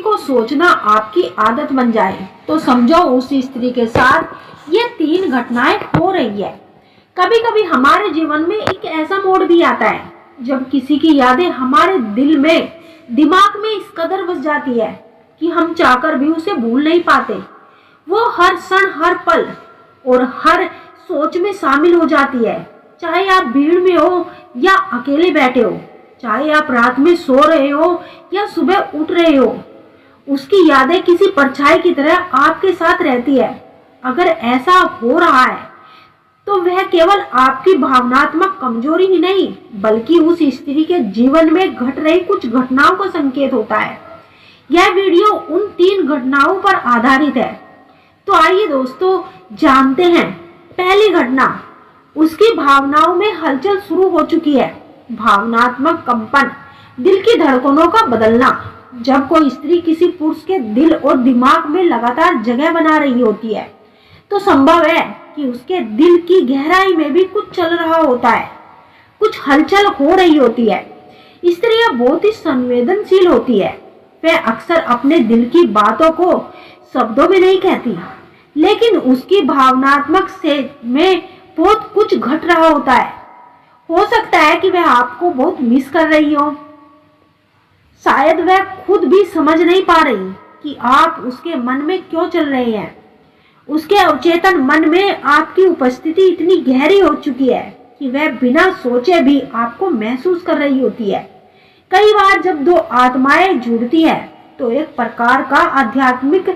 को सोचना आपकी आदत बन जाए तो समझो उस स्त्री के साथ ये 3 घटनाएं हो रही है। कभी कभी हमारे जीवन में एक ऐसा मोड़ भी आता है जब किसी की यादें हमारे दिल में, दिमाग में इस कदर बस जाती है कि हम चाहकर भी उसे भूल नहीं पाते। वो हर क्षण, हर पल और हर सोच में शामिल हो जाती है। चाहे आप भीड़ में हो या अकेले बैठे हो, चाहे आप रात में सो रहे हो या सुबह उठ रहे हो, उसकी यादें किसी परछाई की तरह आपके साथ रहती है। अगर ऐसा हो रहा है तो वह केवल आपकी भावनात्मक कमजोरी ही नहीं बल्कि उस स्त्री के जीवन में घट रही कुछ घटनाओं का संकेत होता है। यह वीडियो उन 3 घटनाओं पर आधारित है। तो आइए दोस्तों जानते हैं। पहली घटना, उसकी भावनाओं में हलचल शुरू हो चुकी है। भावनात्मक कंपन, दिल की धड़कनों का बदलना। जब कोई स्त्री किसी पुरुष के दिल और दिमाग में लगातार जगह बना रही होती है तो संभव है कि उसके दिल की गहराई में भी कुछ चल रहा होता है, कुछ हलचल हो रही होती है। स्त्रियां बहुत ही संवेदनशील होती है। वह अक्सर अपने दिल की बातों को शब्दों में नहीं कहती, लेकिन उसकी भावनात्मक से में बहुत कुछ घट रहा होता है। हो सकता है कि वह आपको बहुत मिस कर रही हो। शायद वह खुद भी समझ नहीं पा रही कि आप उसके मन में क्यों चल रहे हैं। उसके अवचेतन मन में आपकी उपस्थिति इतनी गहरी हो चुकी है कि वह बिना सोचे भी आपको महसूस कर रही होती है। कई बार जब 2 आत्माएं जुड़ती है तो एक प्रकार का आध्यात्मिक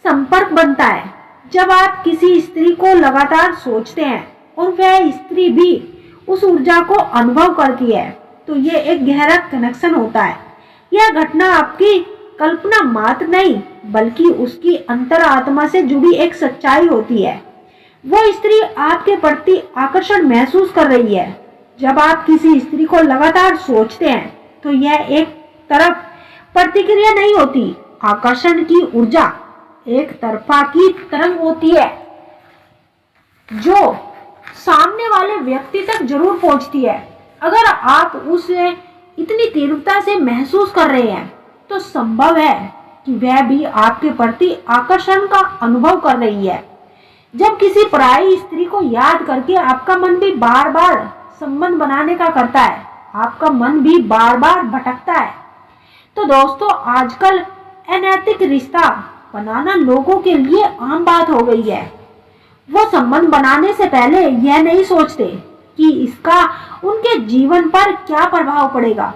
संपर्क बनता है। जब आप किसी स्त्री को लगातार सोचते हैं और वह स्त्री भी उस ऊर्जा को अनुभव करती है तो ये एक गहरा कनेक्शन होता है। यह घटना आपकी कल्पना मात्र नहीं बल्कि उसकी अंतरात्मा से जुड़ी एक सच्चाई होती है। वो स्त्री आपके प्रति आकर्षण महसूस कर रही है। जब आप किसी स्त्री को लगातार सोचते हैं तो यह एक तरफ प्रतिक्रिया नहीं होती। आकर्षण की ऊर्जा एक तरफा की तरंग होती है जो सामने वाले व्यक्ति तक जरूर पहुंचती है। अगर आप उसे इतनी तीव्रता से महसूस कर रहे हैं तो संभव है कि वह भी आपके प्रति आकर्षण का अनुभव कर रही है। जब किसी पराई स्त्री को याद करके आपका मन भी बार बार संबंध बनाने का करता है, आपका मन भी बार बार भटकता है। तो दोस्तों आजकल अनैतिक रिश्ता बनाना लोगों के लिए आम बात हो गई है। वो संबंध बनाने से पहले यह नहीं सोचते कि इसका उनके जीवन पर क्या प्रभाव पड़ेगा।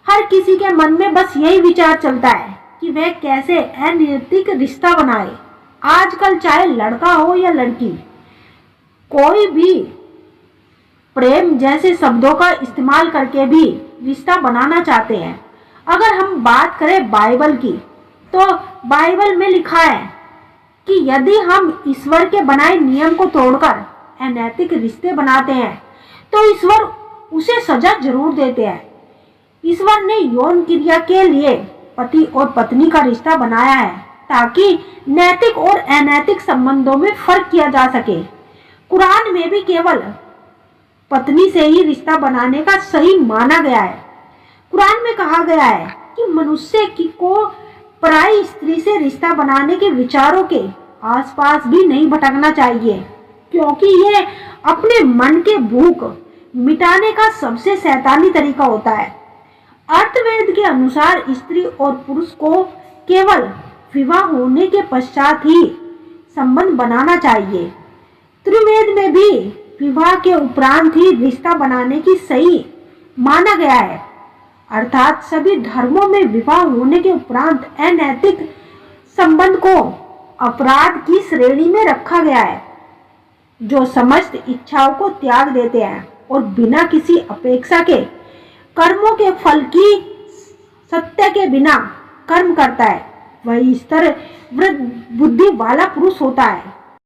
हर किसी के मन में बस यही विचार चलता है कि वह कैसे अनैतिक रिश्ता बनाए। आजकल चाहे लड़का हो या लड़की, कोई भी प्रेम जैसे शब्दों का इस्तेमाल करके भी रिश्ता बनाना चाहते हैं। अगर हम बात करें बाइबल की तो बाइबल में लिखा है कि यदि हम ईश्वर के बनाए नियम को तोड़कर अनैतिक रिश्ते बनाते हैं तो ईश्वर उसे सजा जरूर देते हैं। ईश्वर ने यौन क्रिया के लिए पति और पत्नी का रिश्ता बनाया है ताकि नैतिक और अनैतिक संबंधों में फर्क किया जा सके। कुरान में भी केवल पत्नी से ही रिश्ता बनाने का सही माना गया है। कुरान में कहा गया है कि मनुष्य को पराई स्त्री से रिश्ता बनाने के विचारों के आसपास भी नहीं भटकना चाहिए, क्योंकि यह अपने मन के भूख मिटाने का सबसे शैतानी तरीका होता है। अर्थवेद के अनुसार स्त्री और पुरुष को केवल विवाह होने के पश्चात ही संबंध बनाना चाहिए। त्रिवेद में भी विवाह के उपरांत ही रिश्ता बनाने की सही माना गया है। अर्थात सभी धर्मों में विवाह होने के उपरांत अनैतिक संबंध को अपराध की श्रेणी में रखा गया है, जो समस्त इच्छाओं को त्याग देते हैं और बिना किसी अपेक्षा के कर्मों के फल की सत्य के बिना कर्म करता है। वही स्तर वृद्ध बुद्धि वाला पुरुष होता है।